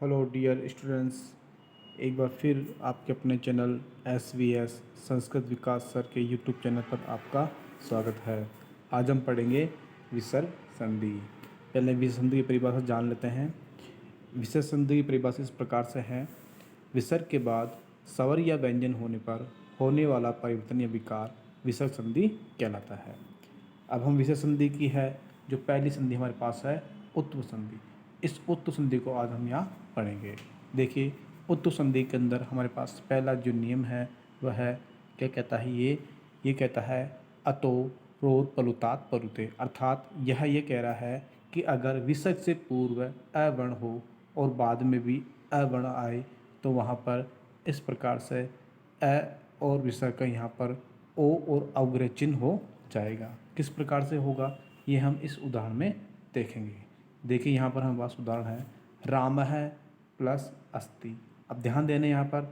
Hello dear students, एक बार फिर आपके अपने चैनल SVS संस्कृत विकास सर के यूट्यूब चैनल पर आपका स्वागत है। आज हम पढ़ेंगे विसर्ग संधि। पहले विसर्ग संधि की परिभाषा जान लेते हैं। विसर्ग संधि की परिभाषा इस प्रकार से है। विसर्ग के बाद स्वर या व्यंजन होने पर होने वाला परिवर्तन या विकार विसर्ग संधि कहलाता है। अब हम विसर्ग संधि की है जो पहली संधि हमारे पास है उत्व संधि। इस उत्व संधि को आज हम यहाँ पढ़ेंगे। देखिए, उत्व संधि के अंदर हमारे पास पहला जो नियम है वह है, क्या कहता है ये कहता है अतो रोध पलुतात परुते, अर्थात यह ये कह रहा है कि अगर विसर्ग से पूर्व अवर्ण हो और बाद में भी अवर्ण आए तो वहाँ पर इस प्रकार से अ और विसर्ग का यहाँ पर ओ और अवग्रह चिन्ह हो जाएगा। किस प्रकार से होगा ये हम इस उदाहरण में देखेंगे। देखिए, यहाँ पर हमारे पास उदाहरण है राम है प्लस अस्ति। अब ध्यान देने यहाँ पर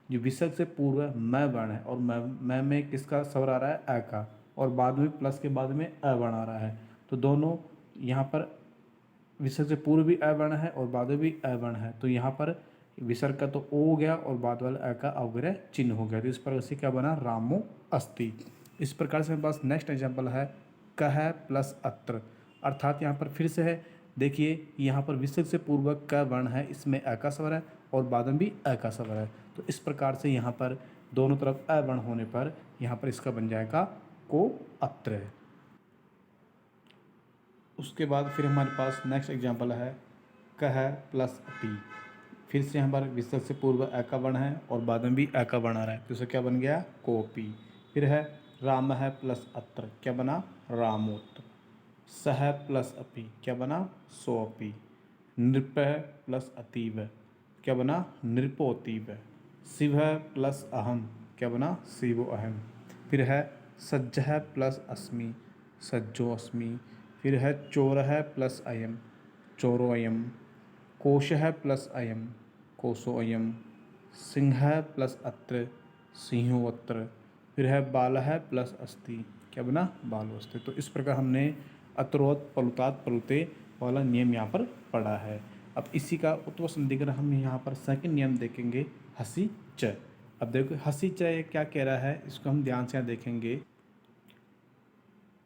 जो विसर्ग से पूर्व मैं वर्ण है और मैं में किसका स्वर आ रहा है अ का, और बाद में प्लस के बाद में अ वर्ण आ रहा है। तो दोनों यहाँ पर विसर्ग से पूर्व भी अ वर्ण है और बाद में भी अ वर्ण है। तो यहाँ पर विसर्ग का तो ओ हो गया और बाद वाला अ का अवग्रह चिन्ह हो गया। तो इस प्रकार से क्या बना रामो अस्ति। इस प्रकार से हमारे पास नेक्स्ट एग्जाम्पल है कह प्लस अत्र, अर्थात यहाँ पर फिर से है। देखिए, यहाँ पर विसर्ग से पूर्व क वर्ण है, इसमें अ का स्वर है और बाद में भी अ का स्वर है। तो इस प्रकार से यहाँ पर दोनों तरफ अ वर्ण होने पर यहाँ पर इसका बन जाएगा को अत्र। उसके बाद फिर हमारे पास नेक्स्ट एग्जाम्पल है कह प्लस अपी। फिर से यहाँ पर विसर्ग से पूर्व अ का वर्ण है और बाद में भी अ का वर्ण आ रहा है, तो इससे क्या बन गया कोपी। फिर है राम है प्लस अत्र, क्या बना रामोत्र। सह प्लस अपि, क्या बना सोअपि। नृप प्लस अतीव, क्या बना नृपोतीव। शिव प्लस अहम, क्या बना शिवो अहम। फिर है सज्ज प्लस अस्मि, सज्जो अस्मि। फिर है चोर प्लस अयम, चोरो अयम। कोश प्लस अयम, कोशो अयम। सिंह प्लस अत्र, सिंहो अत्र। फिर है बाल प्लस अस्ति, क्या बना बालो अस्ति। तो इस प्रकार हमने अत्रोत पलुतात पलुते वाला नियम यहाँ पर पढ़ा है। अब इसी का उत्व संधि का हम यहाँ पर सेकंड नियम देखेंगे हसी च। अब देखो हसी च ये क्या कह रहा है, इसको हम ध्यान से यहाँ देखेंगे।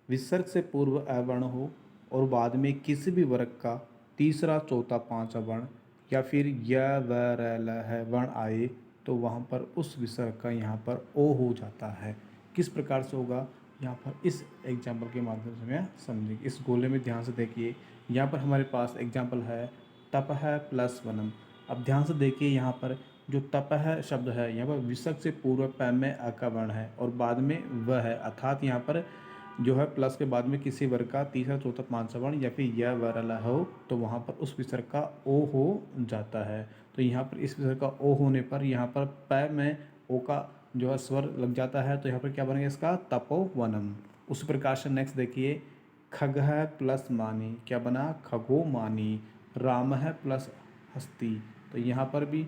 विसर्ग से पूर्व अवर्ण हो और बाद में किसी भी वर्ग का तीसरा चौथा पांचवा वर्ण या फिर य व र ल है वर्ण आए तो वहाँ पर उस विसर्ग का यहाँ पर ओ हो जाता है। किस प्रकार से होगा यहाँ पर इस एग्जाम्पल के माध्यम से मैं समझेंगे। इस गोले में ध्यान से देखिए, यहाँ पर हमारे पास एग्जाम्पल है तप है प्लस वनम। अब ध्यान से देखिए, यहाँ पर जो तप है शब्द है यहाँ पर विसर्ग से पूर्व पै में अ का वर्ण है और बाद में व है, अर्थात यहाँ पर जो है प्लस के बाद में किसी वर्ग का तीसरा चौथा पांचवा वर्ण या फिर यह वरला हो तो वहाँ पर उस विसर्ग का ओ हो जाता है। तो यहाँ पर इस विसर्ग का ओ होने पर यहाँ पर पै में ओ का जो है स्वर लग जाता है, तो यहाँ पर क्या बनेगा इसका तपोवनम। उस प्रकार से नेक्स्ट देखिए खग है प्लस मानी, क्या बना खगो मानी। राम है प्लस हस्ती, तो यहाँ पर भी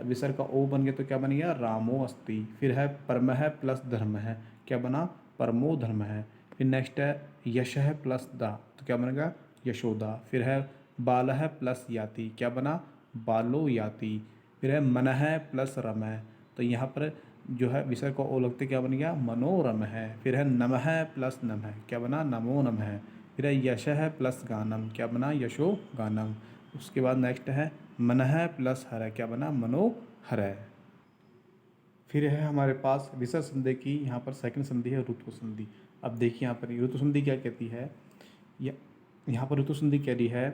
विसर्ग का ओ बन गया तो क्या बन गया रामो अस्ति। फिर है परम है प्लस धर्म है, क्या बना परमो धर्म है। फिर नेक्स्ट है यश है प्लस दा, तो क्या बनेगा यशोदा। फिर है बाल है प्लस याति, क्या बना बालो याति। फिर है मन है प्लस रम है, तो यहाँ पर जो है विसर्ग का ओ लगते क्या बन गया मनोरम है। फिर है नम है प्लस नम है, क्या बना नमो नम है। फिर है यश है प्लस गानम, क्या बना यशो गानम। उसके बाद नेक्स्ट है मन है प्लस हर, क्या बना मनो हर। फिर है हमारे पास विसर्ग संधि की यहाँ पर सेकंड संधि है ऋतु संधि। अब देखिए यहाँ पर ऋतु संधि क्या कहती है, यहाँ पर ऋतु संधि कह रही है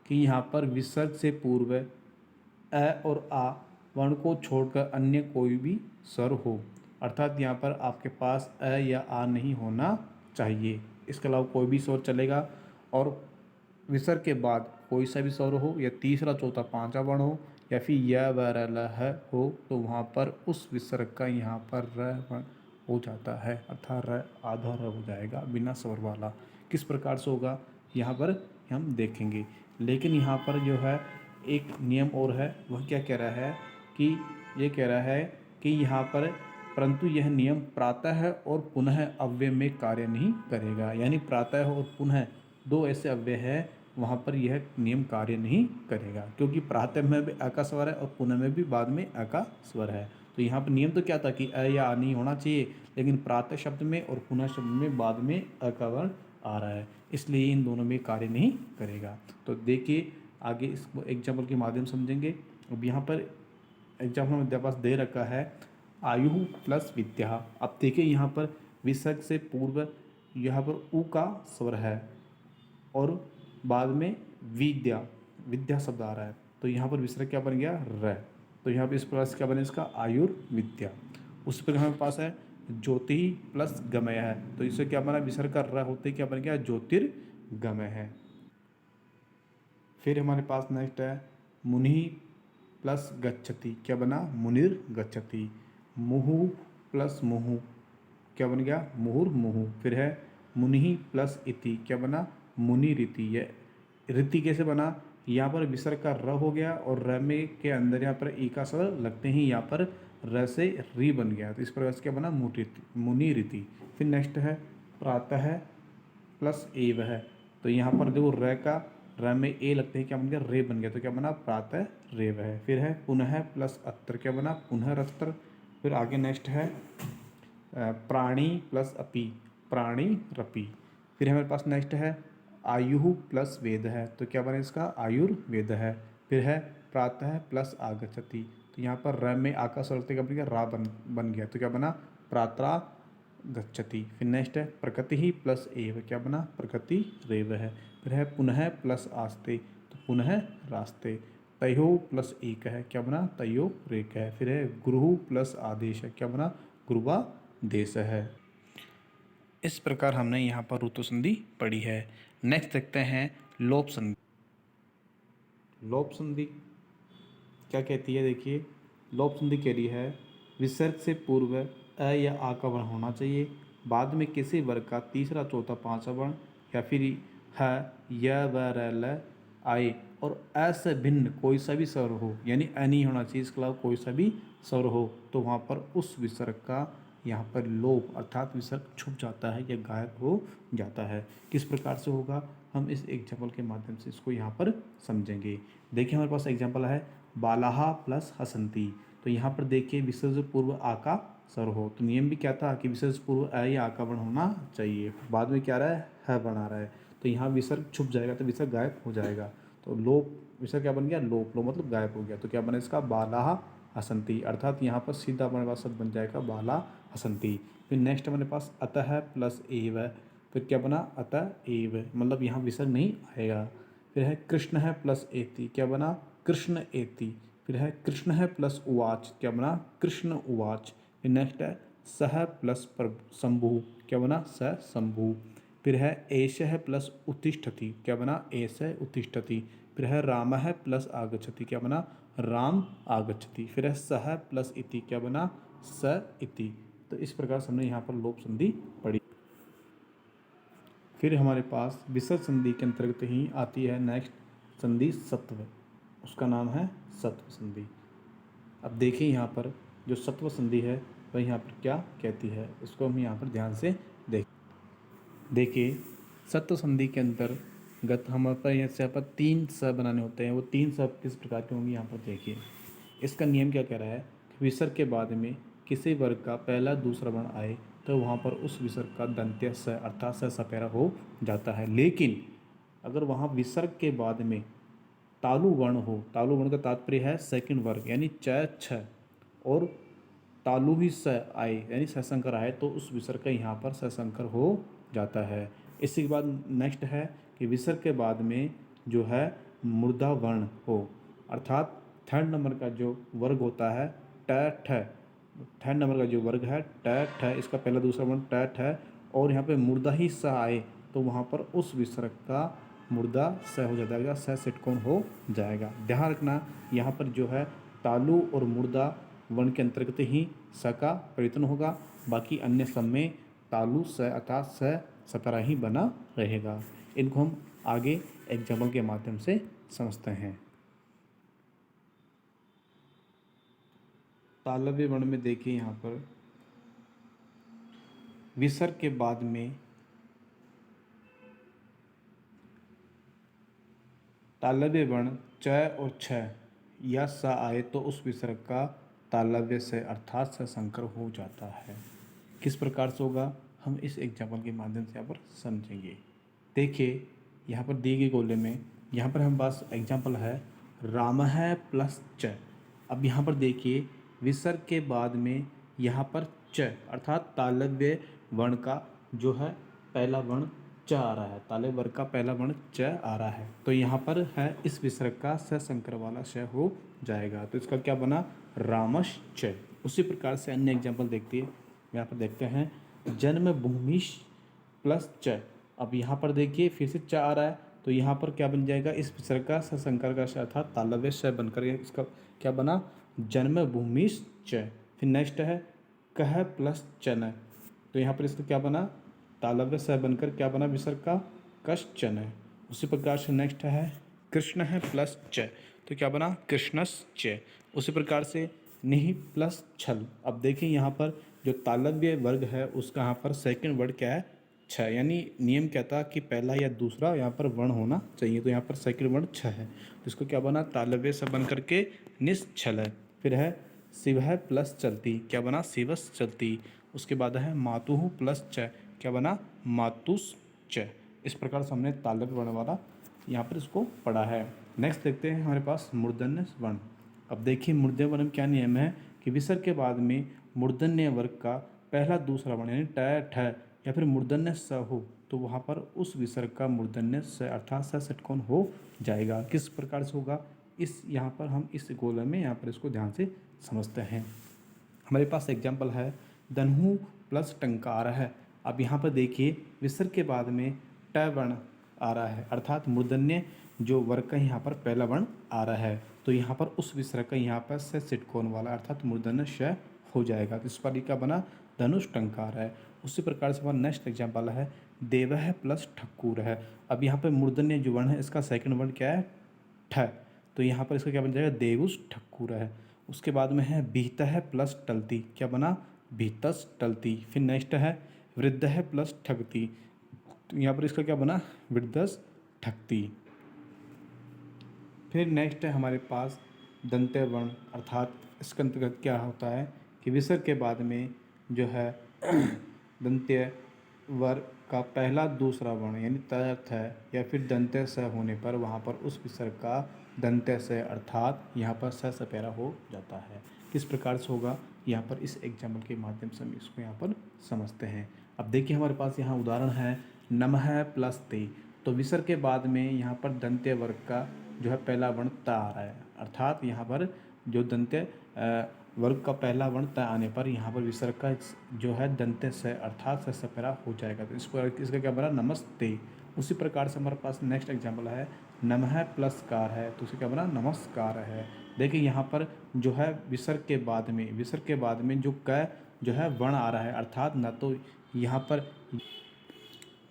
कि यहाँ पर विसर्ग से पूर्व अ और आ वर्ण को छोड़कर अन्य कोई भी स्वर हो, अर्थात यहाँ पर आपके पास अ या आ नहीं होना चाहिए, इसके अलावा कोई भी स्वर चलेगा। और विसर्ग के बाद कोई सा भी स्वर हो या तीसरा चौथा पांचवा वर्ण हो या फिर य व र ल ह हो तो वहाँ पर उस विसर्ग का यहाँ पर र वर्ण हो जाता है, अर्थात र आधा र हो जाएगा बिना स्वर वाला। किस प्रकार से होगा यहाँ पर हम देखेंगे। लेकिन यहाँ पर जो है एक नियम और है, वह क्या कह रहा है कि ये कह रहा है कि यहाँ पर परंतु यह नियम प्रातः और पुनः अव्यय में कार्य नहीं करेगा। यानी प्रातः और पुनः दो ऐसे अव्यय है वहाँ पर यह नियम कार्य नहीं करेगा, क्योंकि प्रातः में भी अ का स्वर है और पुनः में भी बाद में अ का स्वर है। तो यहाँ पर नियम तो क्या था कि अ या आ नहीं होना चाहिए, लेकिन प्रातः शब्द में और पुनः शब्द में बाद में अ का वर्ण आ रहा है, इसलिए इन दोनों में कार्य नहीं करेगा। तो देखिए आगे इसको एग्जाम्पल के माध्यम समझेंगे। अब यहाँ पर एग्जाम्पल मेरे पास दे रखा है आयु प्लस विद्या। अब देखिए यहाँ पर विसर्ग से पूर्व यहाँ पर उ का स्वर है और बाद में विद्या विद्या शब्द आ रहा है, तो यहाँ पर विसर्ग क्या बन गया र। तो यहाँ पर इस प्रकार से क्या बने इसका आयुर्विद्या। उस पर हमारे पास है ज्योति प्लस गमय है, तो इससे क्या बना विसर्ग का र होते क्या बन गया ज्योतिर्गमय है। फिर हमारे पास नेक्स्ट है मुनि प्लस गच्छति, क्या बना मुनिर गच्छति। मुहु प्लस मुहु, क्या बन गया मुहुर्मुहु। फिर है मुनि प्लस इति, क्या बना मुनि रीति। ये रीति कैसे बना, यहाँ पर विसर्ग का र हो गया और र में के अंदर यहाँ पर ई का स्वर लगते ही यहाँ पर र से री बन गया, तो इस प्रकार से क्या बना मुनि रीति। फिर नेक्स्ट है प्रातः प्लस एव है, तो यहाँ पर देखो र में ए लगते हैं, क्या बन गया रे बन गया, तो क्या बना प्रातः रेव है। फिर है पुनः प्लस अत्र, क्या बना पुनरअत्र। फिर आगे नेक्स्ट है प्राणी प्लस अपि, प्राणी रपि। फिर हमारे पास नेक्स्ट है आयु प्लस वेद है, तो क्या बने इसका आयुर्वेद है। फिर है प्रातः प्लस आगच्छति, तो यहाँ पर र में आ का स्वर क्या बन गया रा बन गया, तो क्या बना प्रात्रा गच्छति। फिर नेक्स्ट है प्रकृति ही प्लस एव, क्या बना प्रकृति रेव है। फिर है पुनः प्लस आस्ते, तो पुनः रास्ते। तयो प्लस एक है, क्या बना तयो रेक है। फिर है गुरु प्लस आदेश है, क्या बना गुरुवा देश है। इस प्रकार हमने यहाँ पर ऋतु संधि पढ़ी है। नेक्स्ट देखते हैं लोप संधि। लोप संधि क्या कहती है, देखिए लोप संधि कह रही है विसर्ग से पूर्व अ या आ का वर्ण होना चाहिए, बाद में किसी वर्ग का तीसरा चौथा पांचवा वर्ण या फिर ह य व र ल आए और अ से भिन्न कोई सा भी स्वर हो, यानी अ नहीं होना चाहिए, इसके अलावा कोई सा भी स्वर हो, तो वहाँ पर उस विसर्ग का यहाँ पर लोप अर्थात विसर्ग छुप जाता है या गायब हो जाता है। किस प्रकार से होगा, हम इस एग्जाम्पल के माध्यम से इसको यहाँ पर समझेंगे। देखिए हमारे पास एग्जाम्पल है बालाहा प्लस हसंती, तो यहाँ पर देखिए विसर्ग पूर्व आ का स्वर हो, तो नियम भी क्या था कि विसर्ग पूर्व अ या आ का वर्ण होना चाहिए, बाद में क्या रहा है बना रहा है, तो यहाँ विसर्ग छुप जाएगा तो विसर्ग गायब हो जाएगा। तो लोप विसर्ग क्या बन गया लोप, लो मतलब गायब हो गया, तो क्या बना इसका बालाहा हसंती, अर्थात यहाँ पर सीधा हमारे पास शब्द बन जाएगा बाला हसंती। फिर नेक्स्ट हमारे पास अतः प्लस एव, फिर क्या बना अतः एव, मतलब यहाँ विसर्ग नहीं आएगा। फिर है कृष्ण है प्लस एति, क्या बना कृष्ण एति। फिर है कृष्ण है प्लस उवाच, क्या बना कृष्ण उवाच। फिर नेक्स्ट है सह प्लस शंभु, क्या बना स शंभु। फिर है एष है प्लस उत्तिष्ठति, क्या बना एष उत्तिष्ठति। फिर है राम है प्लस आगच्छति, क्या बना राम आगच्छति। फिर है सह प्लस इति, क्या बना स इति। तो इस प्रकार से हमने यहाँ पर लोप संधि पढ़ी। फिर हमारे पास विसर्ग संधि के अंतर्गत ही आती है नेक्स्ट संधि सत्व, उसका नाम है सत्व संधि। अब देखिए यहाँ पर जो सत्व संधि है वह यहाँ पर क्या कहती है, इसको हम यहाँ पर ध्यान से देखिए सत्व संधि के अंतर्गत हमारे पर यहाँ पर 3 स बनाने होते हैं, वो 3 स किस प्रकार के होंगे यहाँ पर देखिए। इसका नियम क्या कह रहा है कि विसर्ग के बाद में किसी वर्ग का पहला दूसरा वर्ण आए तो वहाँ पर उस विसर्ग का दंत्य स अर्थात स सपेरा हो जाता है। लेकिन अगर वहाँ विसर्ग के बाद में तालु वर्ण हो, तालु वर्ण का तात्पर्य है सेकंड वर्ग यानी च छ, और तालु ही स आए यानी सशंकर आए तो उस विसर्ग का यहाँ पर सशंकर हो जाता है। इसी के बाद नेक्स्ट है कि विसर्ग के बाद में जो है मूर्धा वर्ण हो, अर्थात थर्ड नंबर का जो वर्ग होता है ट ठ, थर्ड नंबर का जो वर्ग है ट ठ, इसका पहला दूसरा वर्ण ट ठ, और यहाँ पे मूर्धा ही स आए तो वहाँ पर उस विसर्ग का मूर्धा स हो जाएगा, स षटकोण हो जाएगा। ध्यान रखना यहाँ पर जो है तालु और मूर्धा वर्ण के अंतर्गत ही स का परिवर्तन होगा, बाकी अन्य सब में तालु स अर्थात स सतरा ही बना रहेगा। इनको हम आगे एग्जाम्पल के माध्यम से समझते हैं। तालव्य वर्ण में देखिए यहाँ पर विसर्ग के बाद में तालव्य वर्ण च और छ या स आए तो उस विसर्ग का तालव्य से अर्थात से संकर हो जाता है। किस प्रकार से होगा हम इस एग्जाम्पल के माध्यम से यहाँ पर समझेंगे। देखिए यहाँ पर दी गई गोले में यहाँ पर हम पास एग्जाम्पल है राम है प्लस च। अब यहाँ पर देखिए विसर्ग के बाद में यहाँ पर च अर्थात तालव्य वर्ण का जो है पहला वर्ण च आ रहा है, तालव्य वर्ग का पहला वर्ण च आ रहा है, तो यहाँ पर है इस विसर्ग का स संकर वाला श हो जाएगा। तो इसका क्या बना रामश च। उसी प्रकार से अन्य एग्जाम्पल देखते हैं। यहाँ पर देखते हैं जन्मभूमिश प्लस च। अब यहाँ पर देखिए फिर से च आ रहा है, तो यहाँ पर क्या बन जाएगा इस विसर्ग का स संकर का श अर्थात तालव्य श बनकर इसका क्या बना जन्मभूमिश च। फिर नेक्स्ट है कह प्लस चन, तो यहाँ पर इसका क्या बना तालव्य स बनकर क्या बना विसर्ग का कश्चन है। उसी प्रकार से नेक्स्ट है कृष्ण है प्लस च, तो क्या बना कृष्णस च। उसी प्रकार से निहि प्लस छल। अब देखिए यहाँ पर जो तालव्य वर्ग है उसका यहाँ पर सेकंड वर्ड क्या है छ, यानी नियम कहता कि पहला या दूसरा यहाँ पर वर्ण होना चाहिए, तो यहाँ पर सेकंड वर्ण छ है, तो इसको क्या बना तालव्य से बन करके निश्छल है। फिर है शिव है प्लस चलती, क्या बना शिवस चलती। उसके बाद है मातुहु प्लस च, क्या बना मातुस च। इस प्रकार से हमने तालव्य वर्ण वाला यहाँ पर इसको पढ़ा है। नेक्स्ट देखते हैं हमारे पास मूर्धन्य वर्ण। अब देखिए मूर्धन्य वर्ण में क्या नियम है कि विसर्ग के बाद में मूर्धन्य वर्ग का पहला दूसरा वर्ण यानी ट ठ या फिर मूर्धन्य स हो तो वहाँ पर उस विसर्ग का मूर्धन्य स अर्थात स षटकोण हो जाएगा। किस प्रकार से होगा इस यहाँ पर हम इस गोला में यहाँ पर इसको ध्यान से समझते हैं। हमारे पास एग्जाम्पल है धनु प्लस टंकार है। अब यहाँ पर देखिए विसर्ग के बाद में ट वर्ण आ रहा है अर्थात मूर्धन्य जो वर्ग का यहाँ पर पहला वर्ण आ रहा है, तो यहाँ पर उस विसर्ग का यहाँ पर से षटकोण वाला अर्थात मूर्धन्य श हो जाएगा। तो इस पर क्या बना धनुष टंकार है। उसी प्रकार से हमारा नेक्स्ट एग्जाम्पल है देव है प्लस ठक्कुर है। अब यहाँ पर मूर्धन्य जो वर्ण है इसका सेकंड वर्ण क्या है ठ, तो यहाँ पर इसका क्या बन जाएगा देवुस ठक्कुर है। उसके बाद में है बीत है प्लस टलती, क्या बना भीतस टलती। फिर नेक्स्ट है वृद्ध है प्लस ठगती, तो यहाँ पर इसका क्या बना वृद्धस ठगती। फिर नेक्स्ट है हमारे पास दंत्य वर्ण अर्थात इसके अंतर्गत क्या होता है कि विसर्ग के बाद में जो है दंत्य वर्ग का पहला दूसरा वर्ण यानी तर्थ है या फिर दंत्य स होने पर वहाँ पर उस विसर्ग का दंत्य स अर्थात यहाँ पर स सपेरा हो जाता है। किस प्रकार से होगा यहाँ पर इस एग्जाम्पल के माध्यम से हम इसको यहाँ पर समझते हैं। अब देखिए हमारे पास यहाँ उदाहरण है नमः प्लस ते, तो विसर्ग के बाद में यहाँ पर दंत्य वर्ग का जो है पहला वर्ण त आ रहा है अर्थात यहाँ पर जो दंत्य वर्ग का पहला वर्ण त आने पर यहाँ पर विसर्ग का जो है दंत्य से अर्थात से सपेरा हो जाएगा, तो इस पर इसका क्या बना नमस्ते। उसी प्रकार से हमारे पास नेक्स्ट एग्जाम्पल है नमः प्लस कार है, तो उसे क्या बना नमस्कार है। देखिए यहाँ पर जो है विसर्ग के बाद में जो क जो है वर्ण आ रहा है अर्थात न तो यहाँ पर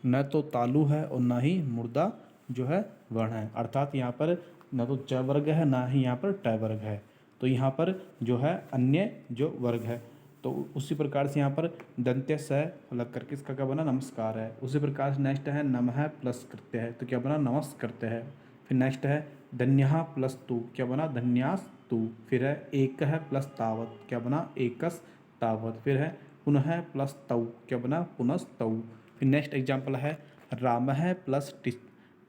न तो तालु है और ना ही मुर्दा जो है वर्ण है अर्थात यहाँ पर न तो च वर्ग है ना ही यहाँ पर ट वर्ग है, तो यहाँ पर जो है अन्य जो वर्ग है, तो उसी प्रकार से यहाँ पर दंत्य स अलग करके इसका क्या बना नमस्कार है। उसी प्रकार से नेक्स्ट है नमः प्लस करते हैं तो क्या बना नमस् करते हैं। फिर नेक्स्ट है धन्यः प्लस तु, क्या बना धन्यास तु। फिर है एक है प्लस तावत, क्या बना एकस तावत। फिर है पुनः प्लस तौ, क्या बना पुनस् तौ। फिर नेक्स्ट एग्जाम्पल है राम है प्लस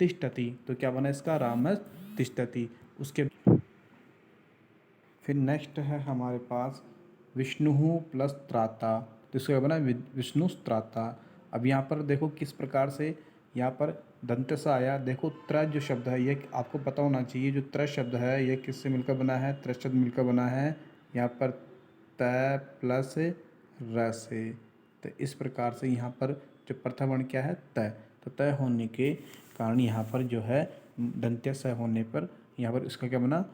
तिष्ठति, तो क्या बना इसका राम तिष्ठति। उसके फिर नेक्स्ट है हमारे पास विष्णु प्लस त्राता, तो इसका बना विष्णु त्राता। अब यहाँ पर देखो किस प्रकार से यहाँ पर दंत सा आया। देखो त्र जो शब्द है ये आपको पता होना चाहिए, जो त्र शब्द है ये किससे मिलकर बना है त्र शब्द मिलकर बना है यहाँ पर त प्लस र से। तो इस प्रकार से यहाँ पर जो प्रथम वर्ण क्या है त, तो तय होने के कारण यहाँ पर जो है दंत्य स होने पर यहाँ पर इसका क्या बना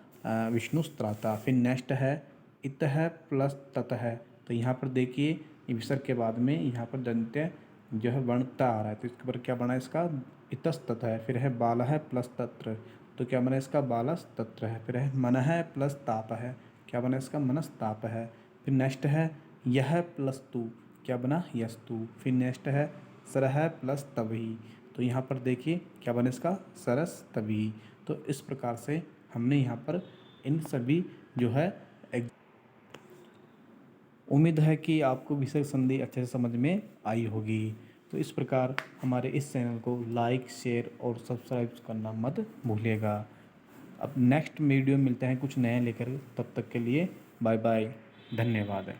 विष्णु त्राता। फिर नेक्स्ट है इत है प्लस तत है, तो यहाँ पर देखिए विसर्ग के बाद में यहाँ पर दंत्य जो है वर्ण त आ रहा है, तो इसके ऊपर क्या बना इसका इतस तत है। फिर है बाल है प्लस तत्र, तो क्या बना इसका बालस तत्र है। फिर है मन है प्लस ताप है, क्या बना इसका मनस ताप है। फिर नेक्स्ट है यह प्लस तु, क्या बना यस्तु। फिर नेक्स्ट है सरह प्लस तभी, तो यहाँ पर देखिए क्या बना इसका सरस तभी। तो तो इस प्रकार से हमने यहाँ पर इन सभी जो है उम्मीद है कि आपको विसर्ग संधि अच्छे से समझ में आई होगी। तो इस प्रकार हमारे इस चैनल को लाइक, शेयर और सब्सक्राइब करना मत भूलिएगा। अब नेक्स्ट वीडियो मिलते हैं कुछ नया लेकर, तब तक के लिए बाय बाय, धन्यवाद।